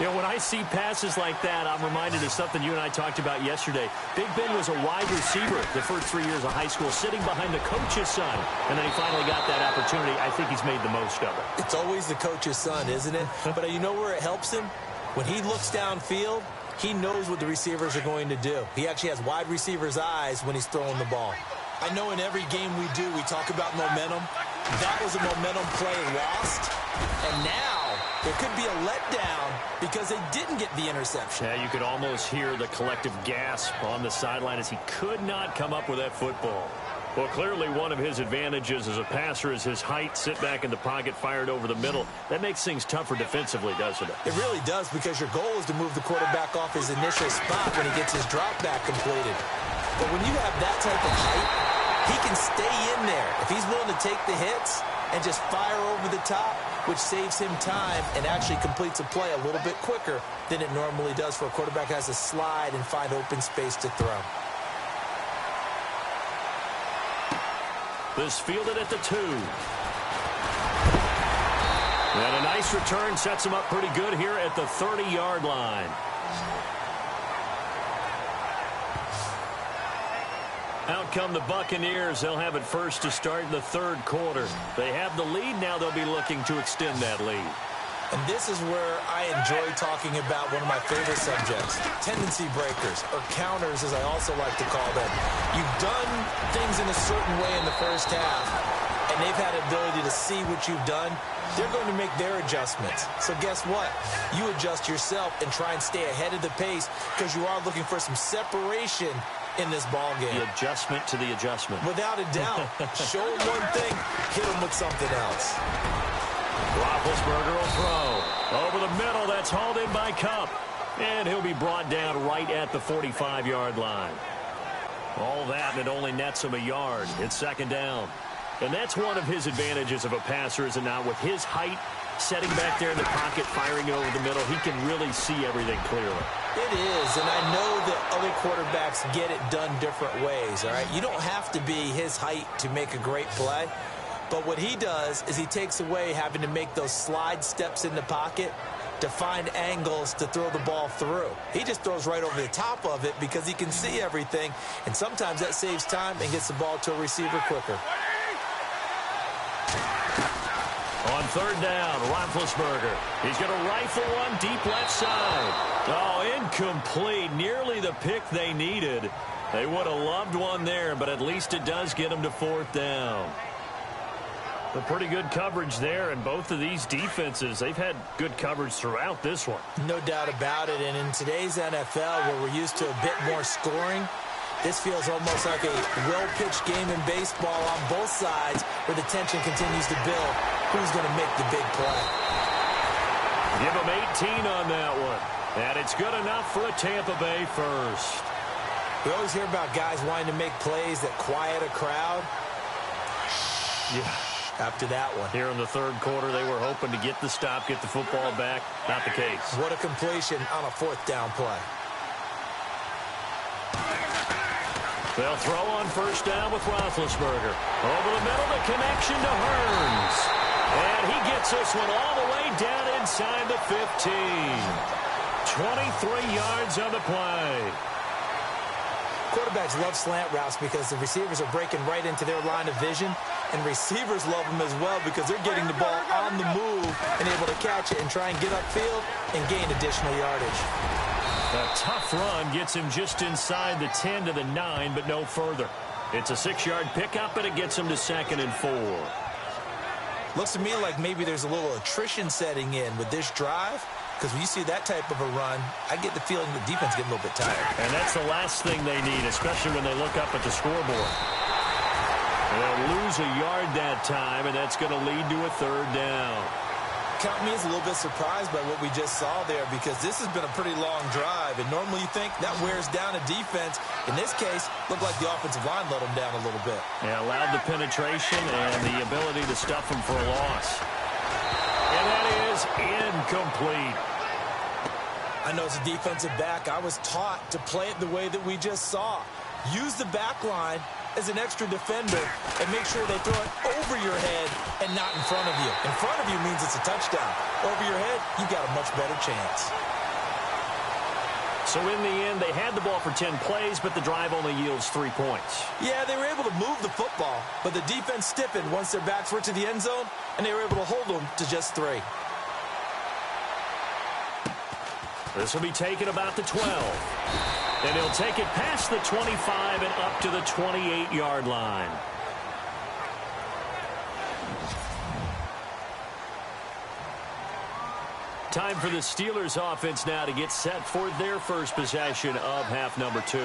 You know, when I see passes like that, I'm reminded of something you and I talked about yesterday. Big Ben was a wide receiver the first 3 years of high school, sitting behind the coach's son. And then he finally got that opportunity. I think he's made the most of it. It's always the coach's son, isn't it? But you know where it helps him? When he looks downfield, he knows what the receivers are going to do. He actually has wide receivers' eyes when he's throwing the ball. I know in every game we do, we talk about momentum. That was a momentum play lost. And now there could be a letdown because they didn't get the interception. Yeah, you could almost hear the collective gasp on the sideline as he could not come up with that football. Well, clearly one of his advantages as a passer is his height, sit back in the pocket, fired over the middle. That makes things tougher defensively, doesn't it? It really does, because your goal is to move the quarterback off his initial spot when he gets his drop back completed. But when you have that type of height, he can stay in there. If he's willing to take the hits and just fire over the top, which saves him time and actually completes a play a little bit quicker than it normally does for a quarterback who has to slide and find open space to throw. This fielded at the 2. And a nice return sets him up pretty good here at the 30-yard line. Out come the Buccaneers. They'll have it first to start in the 3rd quarter. They have the lead. Now they'll be looking to extend that lead. And this is where I enjoy talking about one of my favorite subjects, tendency breakers, or counters as I also like to call them. You've done things in a certain way in the first half, and they've had the ability to see what you've done. They're going to make their adjustments. So guess what? You adjust yourself and try and stay ahead of the pace, because you are looking for some separation in this ball game. The adjustment to the adjustment. Without a doubt. Show them one thing, hit them with something else. Roethlisberger will throw. Over the middle, that's hauled in by Kupp. And he'll be brought down right at the 45-yard line. All that, and it only nets him a yard. It's 2nd down. And that's one of his advantages of a passer, is it not? With his height, setting back there in the pocket, firing over the middle, he can really see everything clearly. It is, and I know that other quarterbacks get it done different ways, all right? You don't have to be his height to make a great play. But what he does is he takes away having to make those slide steps in the pocket to find angles to throw the ball through. He just throws right over the top of it because he can see everything, and sometimes that saves time and gets the ball to a receiver quicker. On third down, Roethlisberger. He's going to rifle one deep left side. Oh, incomplete. Nearly the pick they needed. They would have loved one there, but at least it does get them to fourth down. A pretty good coverage there, and both of these defenses, they've had good coverage throughout this one. No doubt about it, and in today's NFL, where we're used to a bit more scoring, this feels almost like a well-pitched game in baseball on both sides where the tension continues to build. Who's going to make the big play? Give them 18 on that one, and it's good enough for a Tampa Bay first. We always hear about guys wanting to make plays that quiet a crowd. Yeah. After that one. Here in the third quarter, they were hoping to get the stop, get the football back. Not the case. What a completion on a fourth down play. They'll throw on first down with Roethlisberger. Over the middle, the connection to Hurns. And he gets this one all the way down inside the 15. 23 yards on the play. Quarterbacks love slant routes because the receivers are breaking right into their line of vision, and receivers love them as well because they're getting the ball on the move and able to catch it and try and get upfield and gain additional yardage. A tough run gets him just inside the 10 to the 9, but no further. It's a 6-yard pickup, and it gets him to 2nd and 4. Looks to me like maybe there's a little attrition setting in with this drive. Because when you see that type of a run, I get the feeling the defense getting a little bit tired. And that's the last thing they need, especially when they look up at the scoreboard. They'll lose a yard that time, and that's going to lead to a third down. Count me as a little bit surprised by what we just saw there because this has been a pretty long drive. And normally you think that wears down a defense. In this case, looked like the offensive line let them down a little bit. Yeah, allowed the penetration and the ability to stuff them for a loss. And that is incomplete. I know as a defensive back, I was taught to play it the way that we just saw. Use the back line as an extra defender and make sure they throw it over your head and not in front of you. In front of you means it's a touchdown. Over your head, you got a much better chance. So in the end, they had the ball for 10 plays, but the drive only yields 3 points. Yeah, they were able to move the football, but the defense stiffened once their backs were to the end zone, and they were able to hold them to just 3. This will be taken about the 12. And he'll take it past the 25 and up to the 28-yard line. Time for the Steelers offense now to get set for their first possession of half number 2.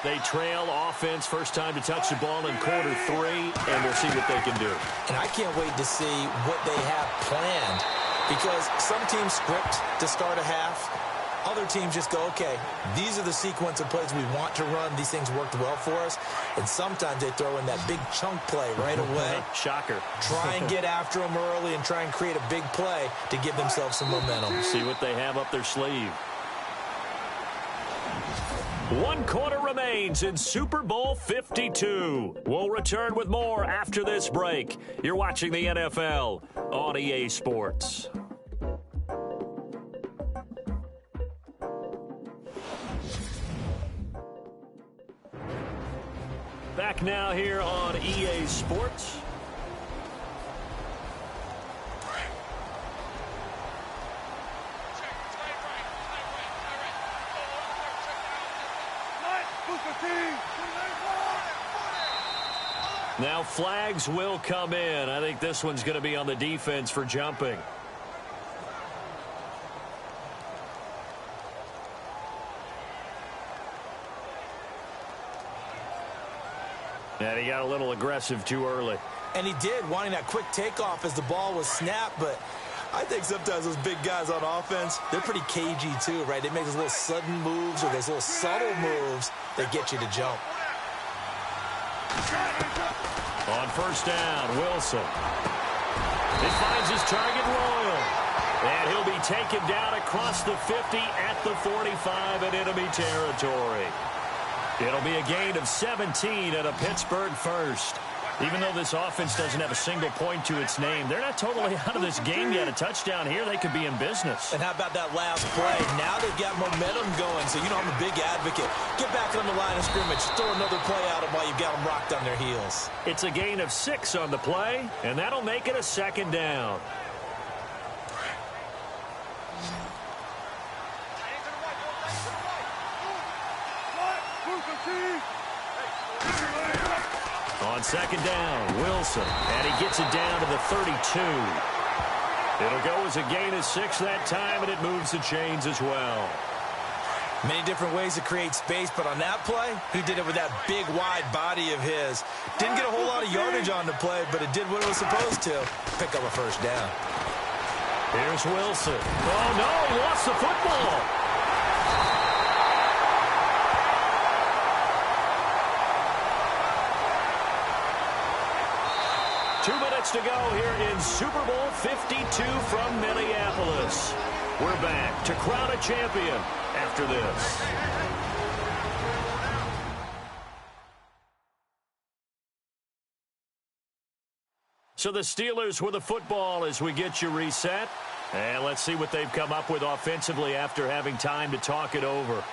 They trail offense, first time to touch the ball in quarter 3, and we'll see what they can do. And I can't wait to see what they have planned because some teams script to start a half. Other teams just go, okay, these are the sequence of plays we want to run. These things worked well for us. And sometimes they throw in that big chunk play right away. Shocker. Try and get after them early and try and create a big play to give themselves some momentum. See what they have up their sleeve. 1 quarter remains in Super Bowl 52. We'll return with more after this break. You're watching the NFL on EA Sports. Back now here on EA Sports. Now flags will come in. I think this one's going to be on the defense for jumping. And he got a little aggressive too early. And he did, wanting that quick takeoff as the ball was snapped. But I think sometimes those big guys on offense, they're pretty cagey too, right? They make those little sudden moves or those little subtle moves that get you to jump. On first down, Wilson. He finds his target, Royal. And he'll be taken down across the 50 at the 45 in enemy territory. It'll be a gain of 17 and a Pittsburgh first. Even though this offense doesn't have a single point to its name, they're not totally out of this game yet. A touchdown here, they could be in business. And how about that last play? Now they've got momentum going, so you know I'm a big advocate. Get back on the line of scrimmage. Throw another play at them while you've got them rocked on their heels. It's a gain of 6 on the play, and that'll make it a second down. On second down, Wilson, and he gets it down to the 32. It'll go as a gain of 6 that time, and it moves the chains as well. Many different ways to create space, but on that play, he did it with that big, wide body of his. Didn't get a whole lot of yardage on the play, but it did what it was supposed to. Pick up a first down. Here's Wilson. Oh, no, he lost the football. To go here in Super Bowl 52 from Minneapolis. We're back to crown a champion after this. So the Steelers with the football as we get you reset. And let's see what they've come up with offensively after having time to talk it over.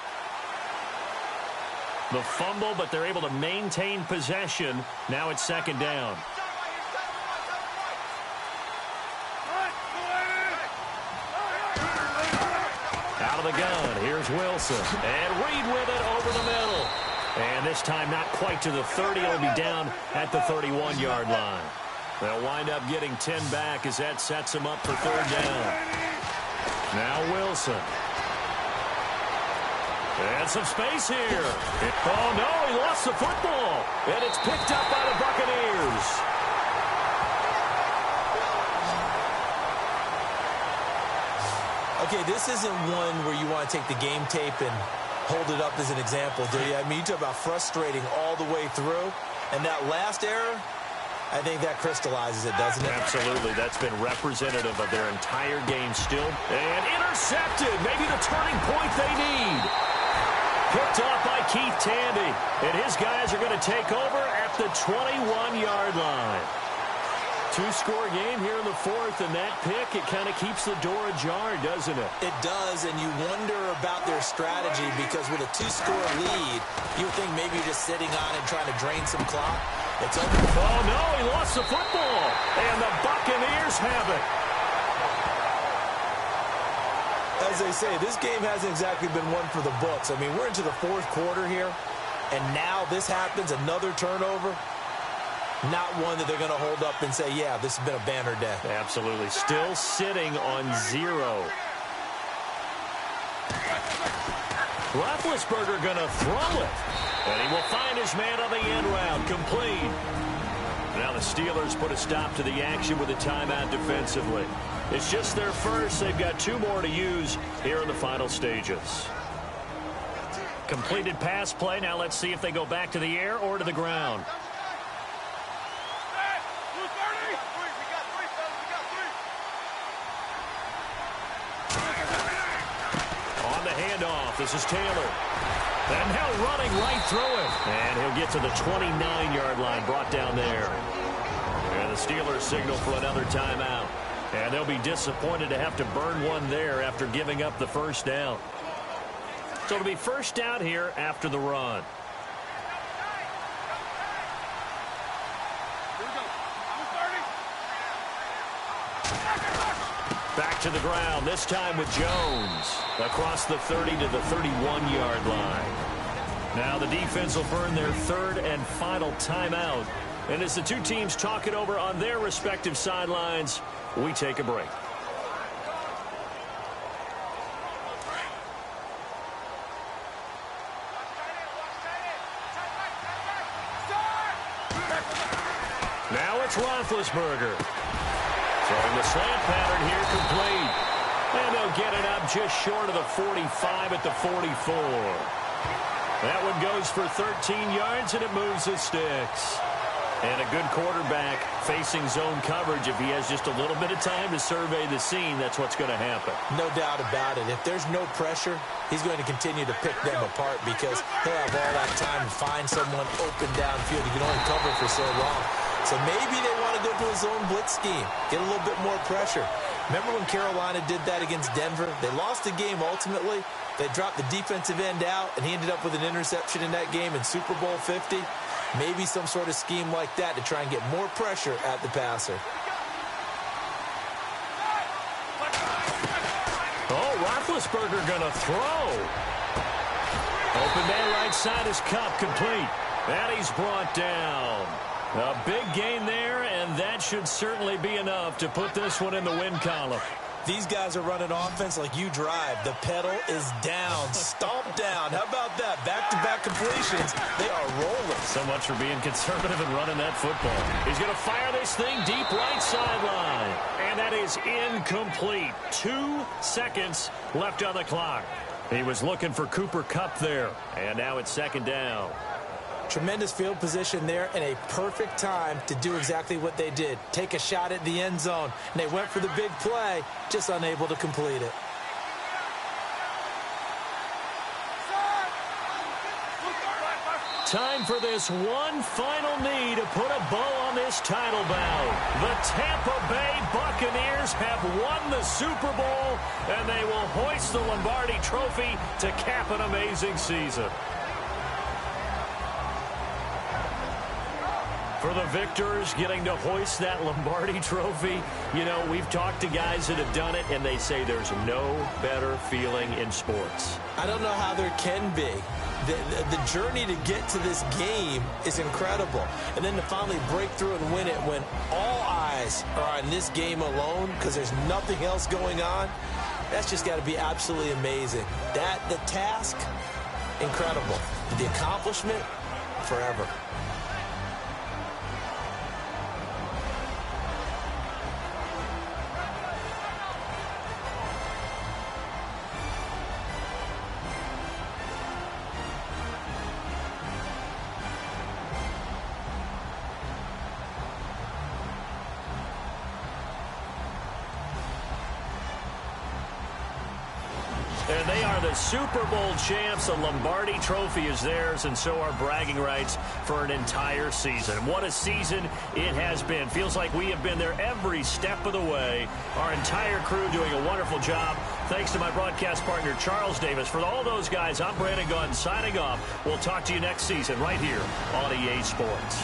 The fumble, but they're able to maintain possession. Now it's second down. The gun. Here's Wilson. And Reed with it over the middle. And this time not quite to the 30. It'll be down at the 31-yard line. They'll wind up getting 10 back as that sets them up for third down. Now Wilson. And some space here. Oh, no, he lost the football. And it's picked up by the Buccaneers. Okay, this isn't one where you want to take the game tape and hold it up as an example, do you? I mean, you talk about frustrating all the way through. And that last error, I think that crystallizes it, doesn't it? Absolutely. That's been representative of their entire game still. And intercepted. Maybe the turning point they need. Picked off by Keith Tandy. And his guys are going to take over at the 21-yard line. Two-score game here in the fourth, and that pick, it kind of keeps the door ajar, doesn't it? It does, and you wonder about their strategy because with a two-score lead, you would think maybe you're just sitting on it trying to drain some clock. It's over. Oh, no, he lost the football, and the Buccaneers have it. As they say, this game hasn't exactly been one for the books. I mean, we're into the fourth quarter here, and now this happens, another turnover. Not one that they're going to hold up and say, yeah, this has been a banner day. Absolutely. Still sitting on 0. Roethlisberger going to throw it. And he will find his man on the end route. Complete. Now the Steelers put a stop to the action with a timeout defensively. It's just their first. They've got 2 more to use here in the final stages. Completed pass play. Now let's see if they go back to the air or to the ground. This is Taylor. And now running right through it. And he'll get to the 29-yard line, brought down there. And the Steelers signal for another timeout. And they'll be disappointed to have to burn one there after giving up the first down. So it'll be first down here after the run. Back to the ground, this time with Jones. Across the 30 to the 31-yard line. Now the defense will burn their third and final timeout. And as the two teams talk it over on their respective sidelines, we take a break. Now it's Roethlisberger. Throwing the slant pattern here, complete. And they'll get it up just short of the 45 at the 44. That one goes for 13 yards, and it moves the sticks. And a good quarterback facing zone coverage. If he has just a little bit of time to survey the scene, that's what's going to happen. No doubt about it. If there's no pressure, he's going to continue to pick them apart because he'll have all that time to find someone open downfield. You can only cover for so long. So maybe they want to go to a zone blitz scheme, get a little bit more pressure. Remember when Carolina did that against Denver? They lost the game ultimately. They dropped the defensive end out, and he ended up with an interception in that game in Super Bowl 50. Maybe some sort of scheme like that to try and get more pressure at the passer. Oh, Roethlisberger going to throw. Open man right side is Kupp, complete. And he's brought down. A big gain there, and that should certainly be enough to put this one in the win column. These guys are running offense like you drive. The pedal is down, stomped down. How about that? Back-to-back completions. They are rolling. So much for being conservative and running that football. He's going to fire this thing deep right sideline. And that is incomplete. 2 seconds left on the clock. He was looking for Cooper Kupp there. And now it's second down. Tremendous field position there and a perfect time to do exactly what they did. Take a shot at the end zone. And they went for the big play, just unable to complete it. Time for this one final knee to put a bow on this title bout. The Tampa Bay Buccaneers have won the Super Bowl, and they will hoist the Lombardi Trophy to cap an amazing season. For the victors getting to hoist that Lombardi Trophy, you know, we've talked to guys that have done it, and they say there's no better feeling in sports. I don't know how there can be. The journey to get to this game is incredible. And then to finally break through and win it when all eyes are on this game alone because there's nothing else going on, that's just got to be absolutely amazing. The task, incredible. The accomplishment, forever. And they are the Super Bowl champs. The Lombardi Trophy is theirs, and so are bragging rights for an entire season. What a season it has been. Feels like we have been there every step of the way. Our entire crew doing a wonderful job. Thanks to my broadcast partner, Charles Davis. For all those guys, I'm Brandon Gaudin signing off. We'll talk to you next season right here on EA Sports.